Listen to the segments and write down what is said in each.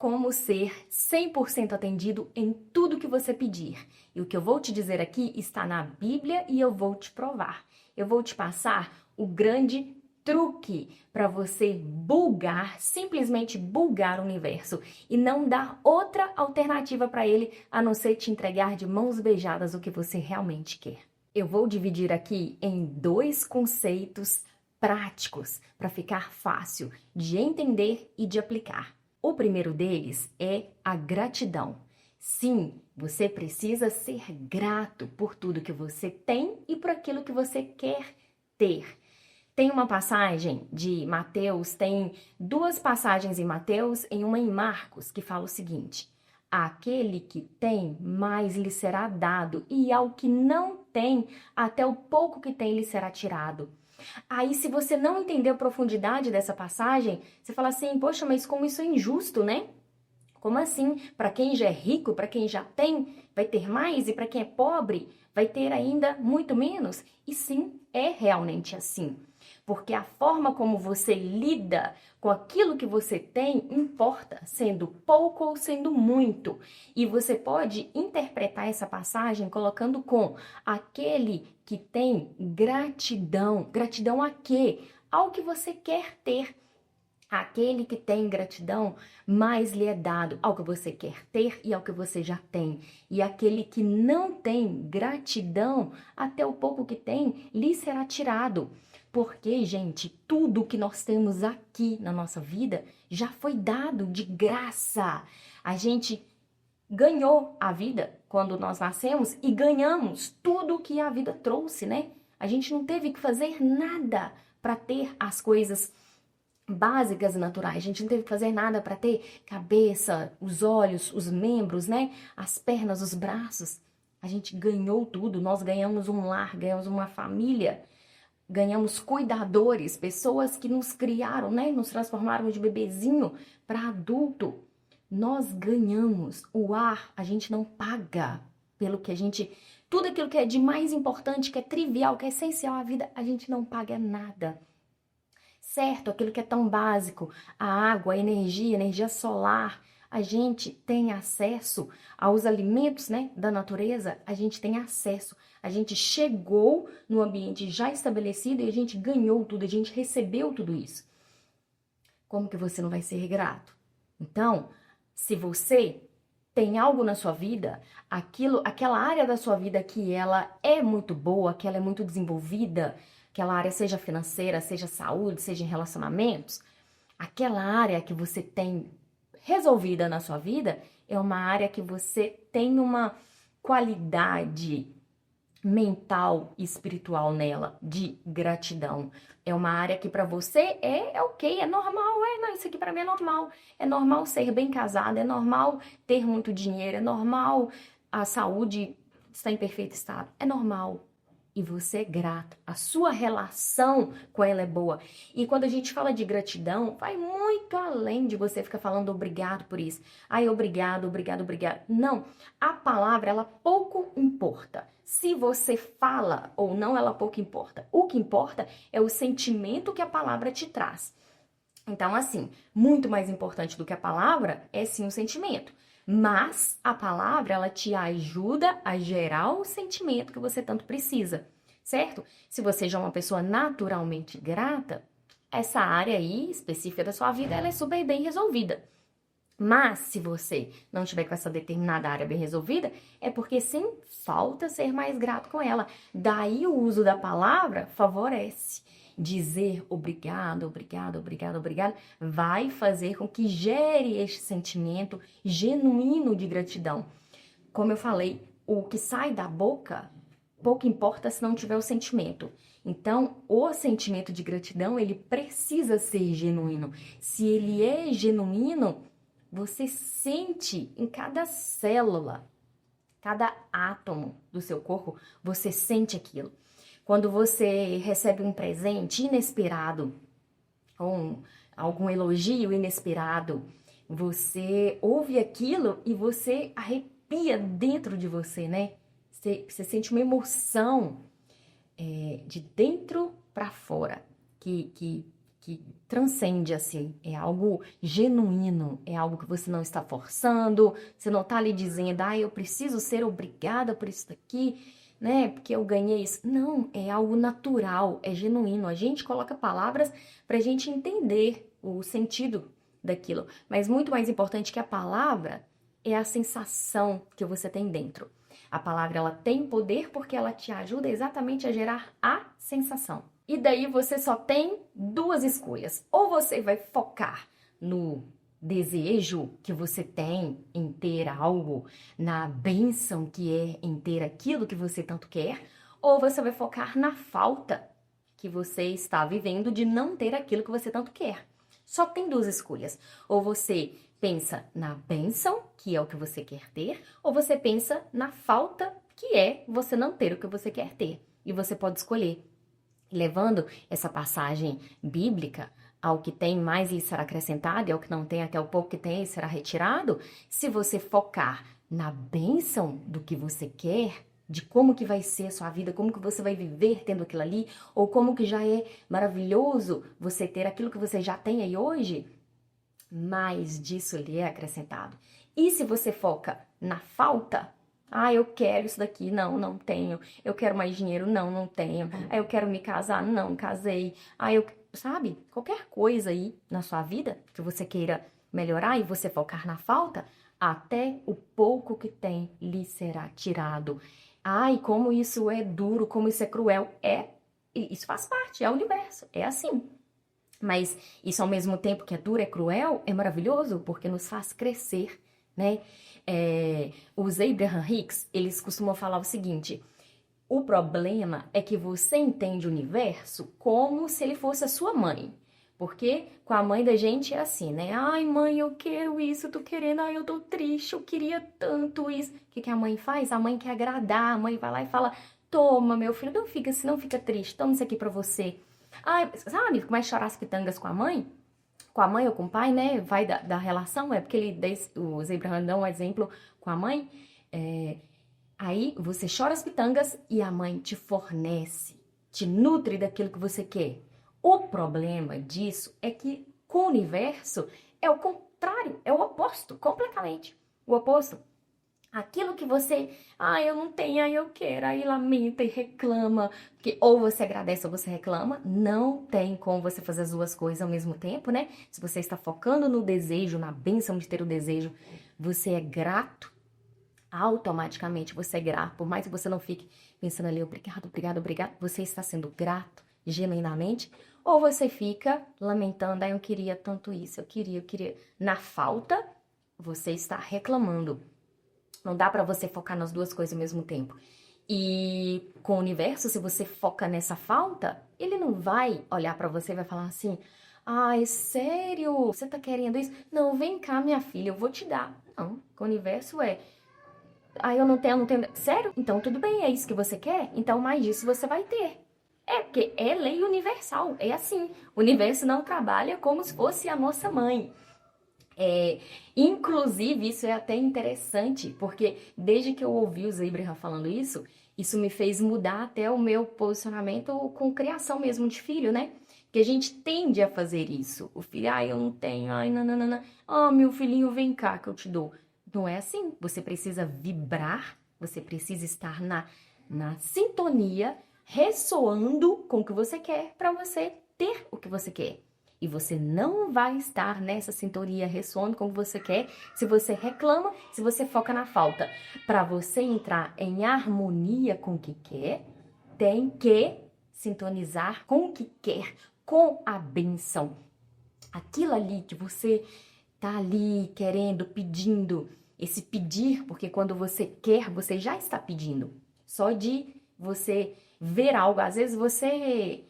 Como ser 100% atendido em tudo que você pedir. E o que eu vou te dizer aqui está na Bíblia e eu vou te provar. Eu vou te passar o grande truque para você bugar, simplesmente bugar o universo e não dar outra alternativa para ele a não ser te entregar de mãos beijadas o que você realmente quer. Eu vou dividir aqui em 2 conceitos práticos para ficar fácil de entender e de aplicar. O primeiro deles é a gratidão. Sim, você precisa ser grato por tudo que você tem e por aquilo que você quer ter. Tem uma passagem de Mateus, tem 2 passagens em Mateus e uma em Marcos, que fala o seguinte: aquele que tem, mais lhe será dado, e ao que não tem, até o pouco que tem lhe será tirado. Aí, se você não entender a profundidade dessa passagem, você fala assim, poxa, mas como isso é injusto, né? Como assim? Para quem já é rico, para quem já tem, vai ter mais, e para quem é pobre, vai ter ainda muito menos? E sim, é realmente assim. Porque a forma como você lida com aquilo que você tem importa, sendo pouco ou sendo muito. E você pode interpretar essa passagem colocando com aquele que tem gratidão. Gratidão a quê? Ao que você quer ter. Aquele que tem gratidão, mais lhe é dado ao que você quer ter e ao que você já tem. E aquele que não tem gratidão, até o pouco que tem, lhe será tirado. Porque, gente, tudo que nós temos aqui na nossa vida já foi dado de graça. A gente ganhou a vida quando nós nascemos e ganhamos tudo que a vida trouxe, né? A gente não teve que fazer nada para ter as coisas básicas e naturais. A gente não teve que fazer nada para ter cabeça, os olhos, os membros, né? As pernas, os braços. A gente ganhou tudo. Nós ganhamos um lar, ganhamos uma família, ganhamos cuidadores, pessoas que nos criaram, né? Nos transformaram de bebezinho para adulto. Nós ganhamos o ar, a gente não paga pelo que a gente... Tudo aquilo que é de mais importante, que é trivial, que é essencial à vida, a gente não paga nada. Certo? Aquilo que é tão básico, a água, a energia solar, a gente tem acesso aos alimentos, né, da natureza, a gente tem acesso. A gente chegou no ambiente já estabelecido e a gente ganhou tudo, a gente recebeu tudo isso. Como que você não vai ser grato? Então, se você tem algo na sua vida, aquela área da sua vida que ela é muito boa, que ela é muito desenvolvida, aquela área seja financeira, seja saúde, seja em relacionamentos, aquela área que você tem resolvida na sua vida é uma área que você tem uma qualidade mental e espiritual nela, de gratidão. É uma área que para você é ok, é normal, não, isso aqui para mim é normal. É normal ser bem casado, é normal ter muito dinheiro, é normal a saúde estar em perfeito estado, é normal. E você é grato, a sua relação com ela é boa. E quando a gente fala de gratidão, vai muito além de você ficar falando obrigado por isso. Ai, obrigado, obrigado, obrigado. Não, a palavra, ela pouco importa. Se você fala ou não, ela pouco importa. O que importa é o sentimento que a palavra te traz. Então, assim, muito mais importante do que a palavra é sim o sentimento. Mas a palavra, ela te ajuda a gerar o sentimento que você tanto precisa, certo? Se você já é uma pessoa naturalmente grata, essa área aí específica da sua vida, ela é super bem resolvida. Mas se você não tiver com essa determinada área bem resolvida, é porque sim, falta ser mais grato com ela. Daí o uso da palavra favorece. Dizer obrigado, obrigado, obrigado, obrigado, vai fazer com que gere este sentimento genuíno de gratidão. Como eu falei, o que sai da boca, pouco importa se não tiver o sentimento. Então, o sentimento de gratidão, ele precisa ser genuíno. Se ele é genuíno, você sente em cada célula, cada átomo do seu corpo, você sente aquilo. Quando você recebe um presente inesperado, ou algum elogio inesperado, você ouve aquilo e você arrepia dentro de você, né? Você sente uma emoção de dentro para fora, que que transcende assim, é algo genuíno, é algo que você não está forçando, você não está ali dizendo, eu preciso ser obrigada por isso daqui, né, porque eu ganhei isso. Não, é algo natural, é genuíno. A gente coloca palavras para a gente entender o sentido daquilo, mas muito mais importante que a palavra é a sensação que você tem dentro. A palavra, ela tem poder porque ela te ajuda exatamente a gerar a sensação. E daí você só tem duas escolhas. Ou você vai focar no desejo que você tem em ter algo, na bênção que é em ter aquilo que você tanto quer, ou você vai focar na falta que você está vivendo de não ter aquilo que você tanto quer. Só tem duas escolhas. Ou você pensa na bênção, que é o que você quer ter, ou você pensa na falta, que é você não ter o que você quer ter. E você pode escolher. Levando essa passagem bíblica, ao que tem mais lhe será acrescentado, e ao que não tem, até o pouco que tem será retirado. Se você focar na bênção do que você quer, de como que vai ser a sua vida, como que você vai viver tendo aquilo ali, ou como que já é maravilhoso você ter aquilo que você já tem aí hoje, mais disso lhe é acrescentado. E se você foca na falta, eu quero isso daqui, não tenho. Eu quero mais dinheiro, não tenho. Eu quero me casar, não casei. Sabe, qualquer coisa aí na sua vida que você queira melhorar e você focar na falta, até o pouco que tem lhe será tirado. Como isso é duro, como isso é cruel. Isso faz parte, é o universo, é assim. Mas isso ao mesmo tempo que é duro, é cruel, é maravilhoso, porque nos faz crescer, né? Os Abraham Hicks, eles costumam falar o seguinte: o problema é que você entende o universo como se ele fosse a sua mãe. Porque com a mãe da gente é assim, né? Mãe, eu quero isso, eu tô querendo, eu tô triste, eu queria tanto isso. O que a mãe faz? A mãe quer agradar, a mãe vai lá e fala: toma, meu filho, não fica triste, toma isso aqui pra você. Sabe, começa a chorar as pitangas com a mãe ou com o pai, né? Vai da relação, porque os Abraham dão um exemplo com a mãe. Aí você chora as pitangas e a mãe te fornece, te nutre daquilo que você quer. O problema disso é que com o universo é o contrário, é o oposto, completamente. O oposto. Aquilo que você, eu não tenho, eu quero, aí lamenta e reclama, porque ou você agradece ou você reclama, não tem como você fazer as duas coisas ao mesmo tempo, né? Se você está focando no desejo, na bênção de ter o desejo, você é grato, automaticamente você é grato, por mais que você não fique pensando ali, obrigado, você está sendo grato genuinamente, ou você fica lamentando, eu queria tanto isso, eu queria. Na falta, você está reclamando. Não dá pra você focar nas duas coisas ao mesmo tempo. E com o universo, se você foca nessa falta, ele não vai olhar pra você e vai falar assim: sério? Você tá querendo isso? Não, vem cá, minha filha, eu vou te dar. Não, com o universo eu não tenho. Sério? Então tudo bem, é isso que você quer? Então mais disso você vai ter. Porque é lei universal, é assim. O universo não trabalha como se fosse a nossa mãe. Inclusive, isso é até interessante, porque desde que eu ouvi o Abraham falando isso me fez mudar até o meu posicionamento com criação mesmo de filho, né? Que a gente tende a fazer isso. O filho, eu não tenho, não. Meu filhinho, vem cá que eu te dou. Não é assim. Você precisa vibrar, você precisa estar na sintonia, ressoando com o que você quer para você ter o que você quer. E você não vai estar nessa sintonia ressoando como você quer se você reclama, se você foca na falta. Para você entrar em harmonia com o que quer, tem que sintonizar com o que quer, com a benção. Aquilo ali que você tá ali querendo, pedindo, esse pedir, porque quando você quer, você já está pedindo. Só de você ver algo, às vezes você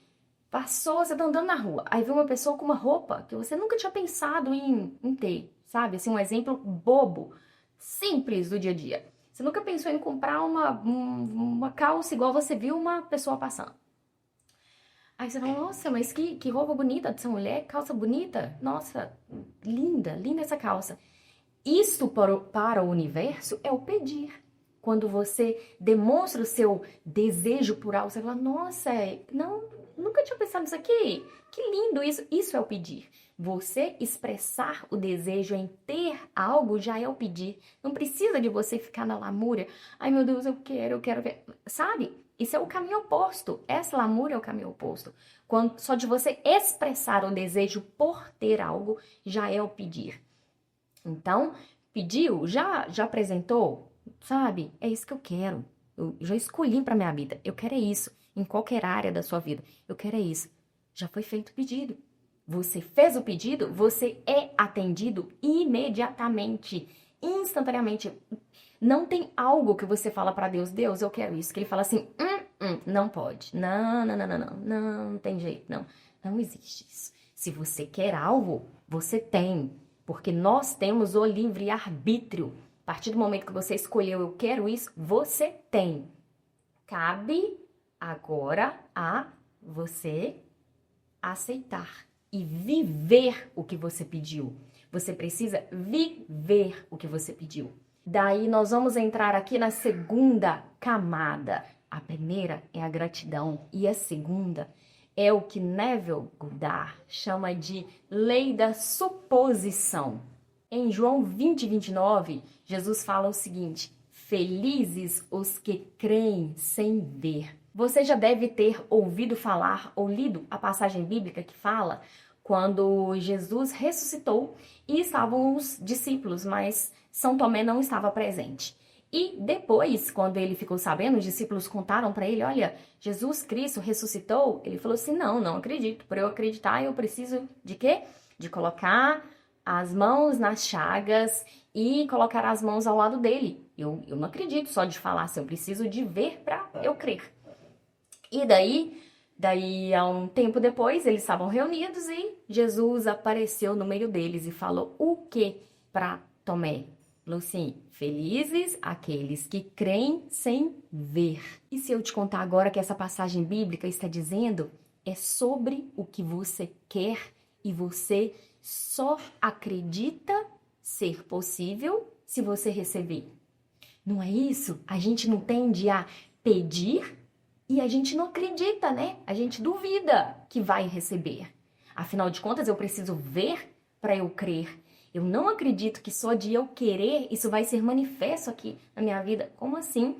você tá andando na rua, aí vê uma pessoa com uma roupa que você nunca tinha pensado em ter, sabe? Assim, um exemplo bobo, simples do dia a dia. Você nunca pensou em comprar uma calça igual você viu uma pessoa passando. Aí você fala, nossa, mas que roupa bonita dessa mulher, calça bonita. Nossa, linda essa calça. Isso para o universo é o pedir. Quando você demonstra o seu desejo por algo, você fala, nossa, não, nunca tinha pensado nisso aqui. Que lindo isso. Isso é o pedir. Você expressar o desejo em ter algo já é o pedir. Não precisa de você ficar na lamúria. Ai, meu Deus, eu quero ver. Sabe? Isso é o caminho oposto. Essa lamúria é o caminho oposto. Só de você expressar o desejo por ter algo já é o pedir. Então, pediu, já apresentou, sabe? É isso que eu quero. Eu já escolhi para minha vida. Eu quero é isso. Em qualquer área da sua vida. Eu quero é isso. Já foi feito o pedido. Você fez o pedido, você é atendido imediatamente, instantaneamente. Não tem algo que você fala para Deus, Deus, eu quero isso. Que ele fala assim, não pode. Não tem jeito, não. Não existe isso. Se você quer algo, você tem. Porque nós temos o livre-arbítrio. A partir do momento que você escolheu, eu quero isso, você tem. Cabe agora a você aceitar e viver o que você pediu. Você precisa viver o que você pediu. Daí nós vamos entrar aqui na segunda camada. A primeira é a gratidão e a segunda é o que Neville Goddard chama de lei da suposição. Em João 20:29, Jesus fala o seguinte: felizes os que creem sem ver. Você já deve ter ouvido falar ou lido a passagem bíblica que fala quando Jesus ressuscitou e estavam os discípulos, mas São Tomé não estava presente. E depois, quando ele ficou sabendo, os discípulos contaram para ele, olha, Jesus Cristo ressuscitou. Ele falou assim, não acredito. Para eu acreditar, eu preciso de quê? De colocar as mãos nas chagas e colocar as mãos ao lado dele. Eu não acredito só de falar, assim, eu preciso de ver para eu crer. E daí, há um tempo depois, eles estavam reunidos e Jesus apareceu no meio deles e falou o que para Tomé? Falou assim, felizes aqueles que creem sem ver. E se eu te contar agora que essa passagem bíblica está dizendo, é sobre o que você quer e você só acredita ser possível se você receber. Não é isso? A gente não tende a pedir e a gente não acredita, né? A gente duvida que vai receber. Afinal de contas, eu preciso ver para eu crer. Eu não acredito que só de eu querer isso vai ser manifesto aqui na minha vida. Como assim?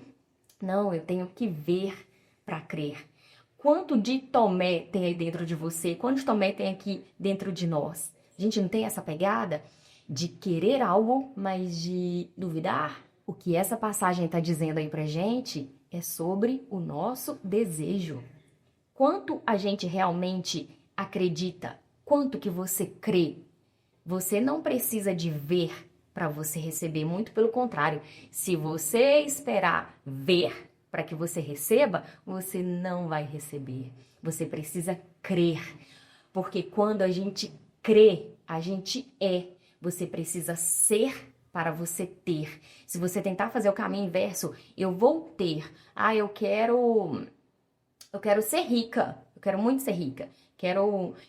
Não, eu tenho que ver para crer. Quanto de Tomé tem aí dentro de você? Quanto de Tomé tem aqui dentro de nós? A gente não tem essa pegada de querer algo, mas de duvidar? O que essa passagem está dizendo aí pra gente é sobre o nosso desejo. Quanto a gente realmente acredita? Quanto que você crê? Você não precisa de ver para você receber, muito pelo contrário. Se você esperar ver para que você receba, você não vai receber. Você precisa crer. Porque quando a gente crê, a gente é. Você precisa ser para você ter. Se você tentar fazer o caminho inverso, eu vou ter. Eu quero ser rica. Eu quero muito ser rica.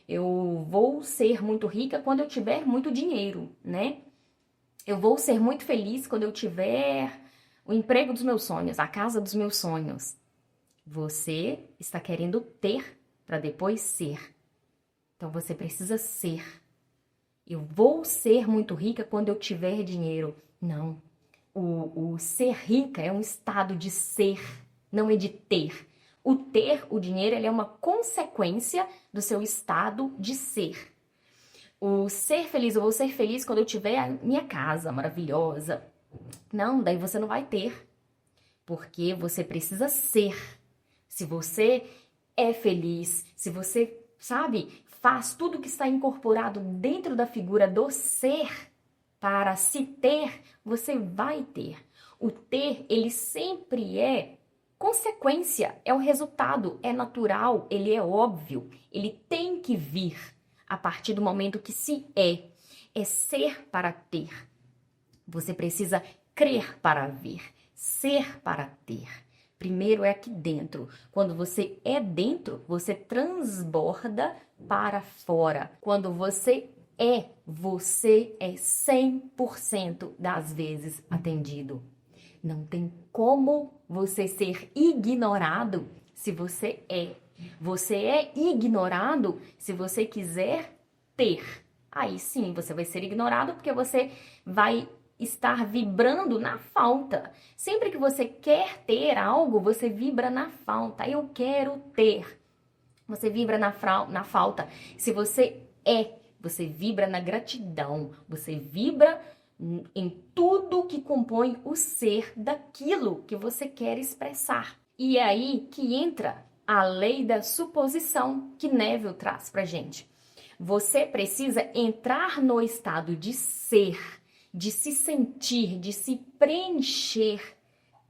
Eu vou ser muito rica quando eu tiver muito dinheiro, né? Eu vou ser muito feliz quando eu tiver o emprego dos meus sonhos, a casa dos meus sonhos. Você está querendo ter para depois ser. Então você precisa ser. Eu vou ser muito rica quando eu tiver dinheiro. Não. O ser rica é um estado de ser, não é de ter. O ter, o dinheiro, ele é uma consequência do seu estado de ser. O ser feliz, eu vou ser feliz quando eu tiver a minha casa maravilhosa. Não, daí você não vai ter. Porque você precisa ser. Se você é feliz, se você, sabe, faz tudo que está incorporado dentro da figura do ser para se ter, você vai ter. O ter, ele sempre é consequência, é o resultado, é natural, ele é óbvio, ele tem que vir a partir do momento que se é. É ser para ter. Você precisa crer para ver, ser para ter. Primeiro é aqui dentro. Quando você é dentro, você transborda para fora. Quando você é 100% das vezes atendido. Não tem como você ser ignorado se você é. Você é ignorado se você quiser ter. Aí sim, você vai ser ignorado porque você vai estar vibrando na falta. Sempre que você quer ter algo, você vibra na falta. Eu quero ter. Você vibra na falta. Se você é, você vibra na gratidão. Você vibra em tudo que compõe o ser daquilo que você quer expressar. E é aí que entra a lei da suposição que Neville traz pra gente. Você precisa entrar no estado de ser, de se sentir, de se preencher.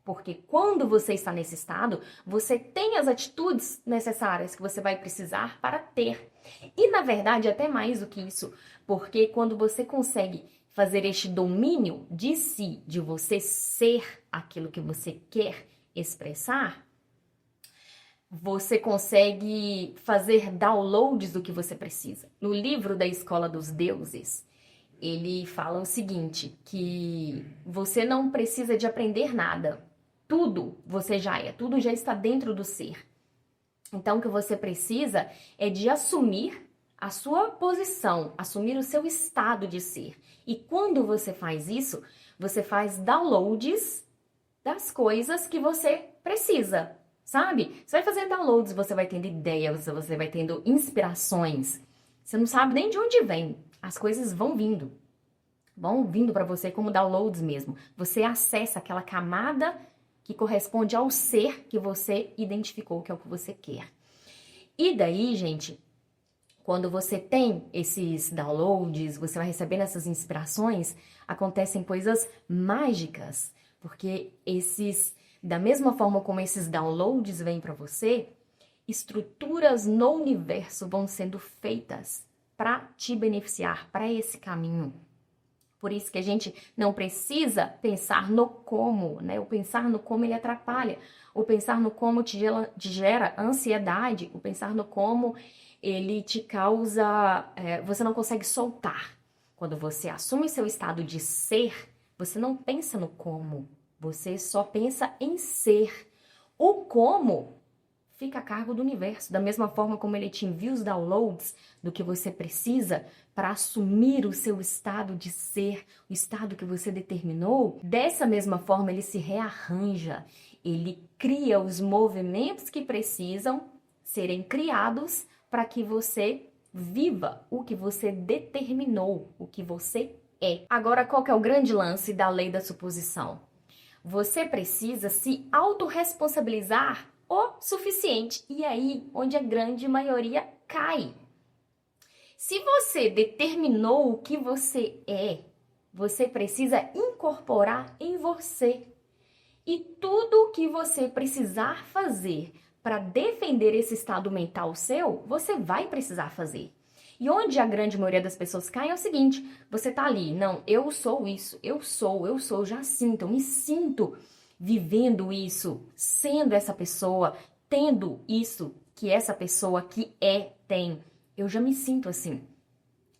Porque quando você está nesse estado, você tem as atitudes necessárias que você vai precisar para ter. E na verdade, até mais do que isso, porque quando você consegue fazer este domínio de si, de você ser aquilo que você quer expressar, você consegue fazer downloads do que você precisa. No livro da Escola dos Deuses, ele fala o seguinte, que você não precisa de aprender nada. Tudo você já é, tudo já está dentro do ser. Então, o que você precisa é de assumir a sua posição, assumir o seu estado de ser. E quando você faz isso, você faz downloads das coisas que você precisa, sabe? Você vai fazer downloads, você vai tendo ideias, você vai tendo inspirações. Você não sabe nem de onde vem. As coisas vão vindo para você como downloads mesmo. Você acessa aquela camada que corresponde ao ser que você identificou, que é o que você quer. E daí, gente, quando você tem esses downloads, você vai recebendo essas inspirações, acontecem coisas mágicas, porque da mesma forma como esses downloads vêm para você, estruturas no universo vão sendo feitas para te beneficiar, para esse caminho. Por isso que a gente não precisa pensar no como, né? O pensar no como ele atrapalha. O pensar no como te gera ansiedade. O pensar no como ele te causa... você não consegue soltar. Quando você assume seu estado de ser, você não pensa no como. Você só pensa em ser. O como fica a cargo do universo. Da mesma forma como ele te envia os downloads do que você precisa para assumir o seu estado de ser, o estado que você determinou, dessa mesma forma ele se rearranja. Ele cria os movimentos que precisam serem criados para que você viva o que você determinou, o que você é. Agora, qual que é o grande lance da lei da suposição? Você precisa se autorresponsabilizar o suficiente. E aí, onde a grande maioria cai. Se você determinou o que você é, você precisa incorporar em você. E tudo o que você precisar fazer para defender esse estado mental seu, você vai precisar fazer. E onde a grande maioria das pessoas cai é o seguinte, você tá ali, não, eu sou isso, eu já sinto, eu me sinto vivendo isso, sendo essa pessoa, tendo isso que essa pessoa que tem. Eu já me sinto assim.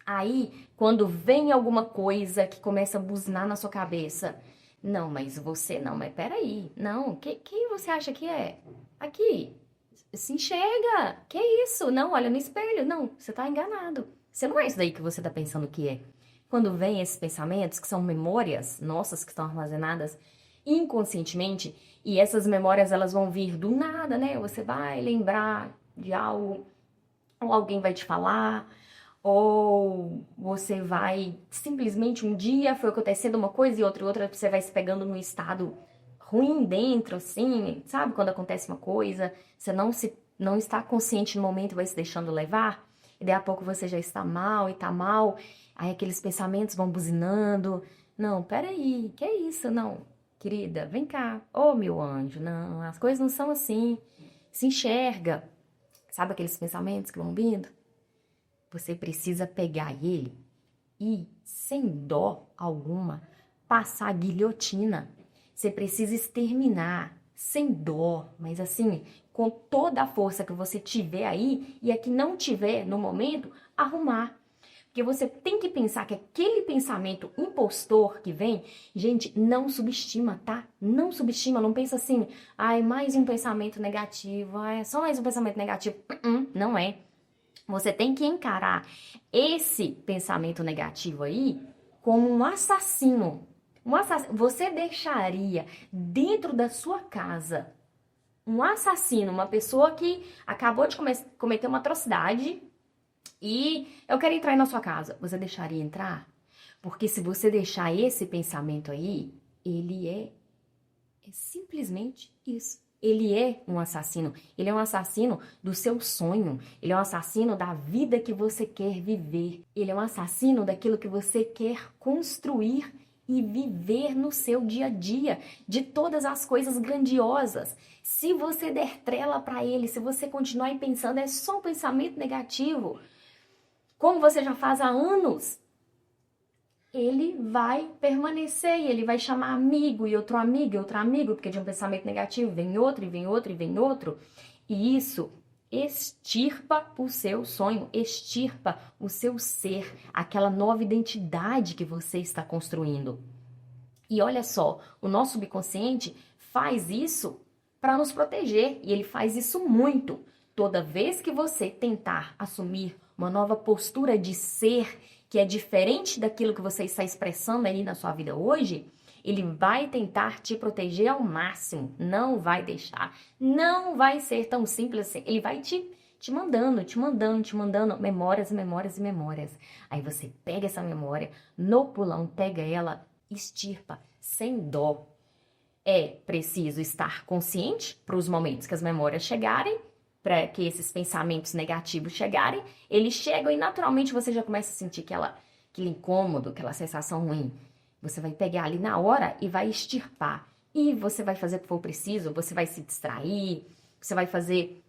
Aí, quando vem alguma coisa que começa a buzinar na sua cabeça, não, mas você não, mas peraí, não, quem você acha que é? Aqui, se enxerga, que isso? Não, olha no espelho, não, você tá enganado. Você não é isso daí que você tá pensando que é. Quando vem esses pensamentos, que são memórias nossas que estão armazenadas inconscientemente, e essas memórias elas vão vir do nada, né? Você vai lembrar de algo, ou alguém vai te falar, ou você vai simplesmente um dia foi acontecendo uma coisa e outra, você vai se pegando num estado ruim dentro, assim, sabe? Quando acontece uma coisa, você não está consciente no momento e vai se deixando levar, e daí a pouco você já está mal e tá mal, aí aqueles pensamentos vão buzinando. Não, peraí, que é isso? Não, querida, vem cá. Ô, meu anjo, não, as coisas não são assim. Se enxerga. Sabe aqueles pensamentos que vão vindo? Você precisa pegar ele e, sem dó alguma, passar a guilhotina. Você precisa exterminar, sem dó, mas assim, com toda a força que você tiver aí e a que não tiver no momento, arrumar. Porque você tem que pensar que aquele pensamento impostor que vem, gente, não subestima, tá? Não subestima, não pensa assim, ai, mais um pensamento negativo, ai, só mais um pensamento negativo. Não é. Você tem que encarar esse pensamento negativo aí como um assassino. Você deixaria dentro da sua casa um assassino, uma pessoa que acabou de cometer uma atrocidade e eu quero entrar na sua casa. Você deixaria entrar? Porque se você deixar esse pensamento aí, ele é simplesmente isso. Ele é um assassino. Ele é um assassino do seu sonho. Ele é um assassino da vida que você quer viver. Ele é um assassino daquilo que você quer construir e viver no seu dia a dia, de todas as coisas grandiosas. Se você der trela para ele, se você continuar aí pensando, é só um pensamento negativo, como você já faz há anos, ele vai permanecer e ele vai chamar amigo e outro amigo e outro amigo, porque de um pensamento negativo vem outro e vem outro e vem outro. E isso extirpa o seu sonho, extirpa o seu ser, aquela nova identidade que você está construindo. E olha só, o nosso subconsciente faz isso para nos proteger e ele faz isso muito. Toda vez que você tentar assumir uma nova postura de ser que é diferente daquilo que você está expressando aí na sua vida hoje, ele vai tentar te proteger ao máximo, não vai deixar, não vai ser tão simples assim, ele vai te mandando memórias, memórias e memórias. Aí você pega essa memória, no pulão, pega ela, extirpa, sem dó. É preciso estar consciente para os momentos que as memórias chegarem, para que esses pensamentos negativos chegarem, eles chegam e naturalmente você já começa a sentir aquele incômodo, aquela sensação ruim. Você vai pegar ali na hora e vai extirpar. E você vai fazer o que for preciso, você vai se distrair, você vai fazer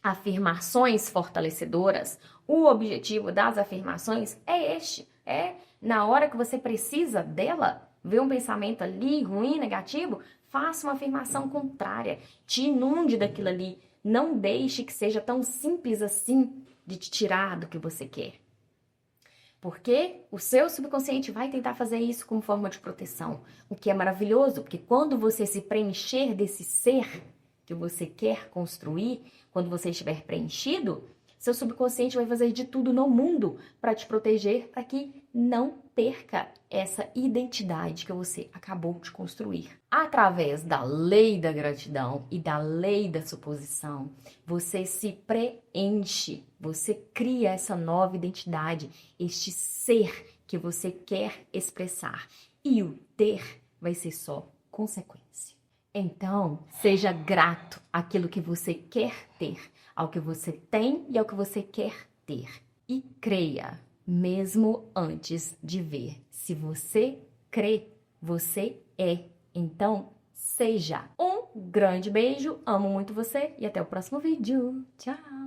afirmações fortalecedoras. O objetivo das afirmações é este, na hora que você precisa dela, ver um pensamento ali ruim, negativo, faça uma afirmação contrária, te inunde daquilo ali. Não deixe que seja tão simples assim de te tirar do que você quer. Porque o seu subconsciente vai tentar fazer isso como forma de proteção. O que é maravilhoso, porque quando você se preencher desse ser que você quer construir, quando você estiver preenchido, seu subconsciente vai fazer de tudo no mundo para te proteger, para que não perca essa identidade que você acabou de construir. Através da lei da gratidão e da lei da suposição, você se preenche, você cria essa nova identidade, este ser que você quer expressar. E o ter vai ser só consequência. Então, seja grato àquilo que você quer ter, ao que você tem e ao que você quer ter. E creia, mesmo antes de ver. Se você crê, você é. Então, seja. Um grande beijo, amo muito você e até o próximo vídeo. Tchau!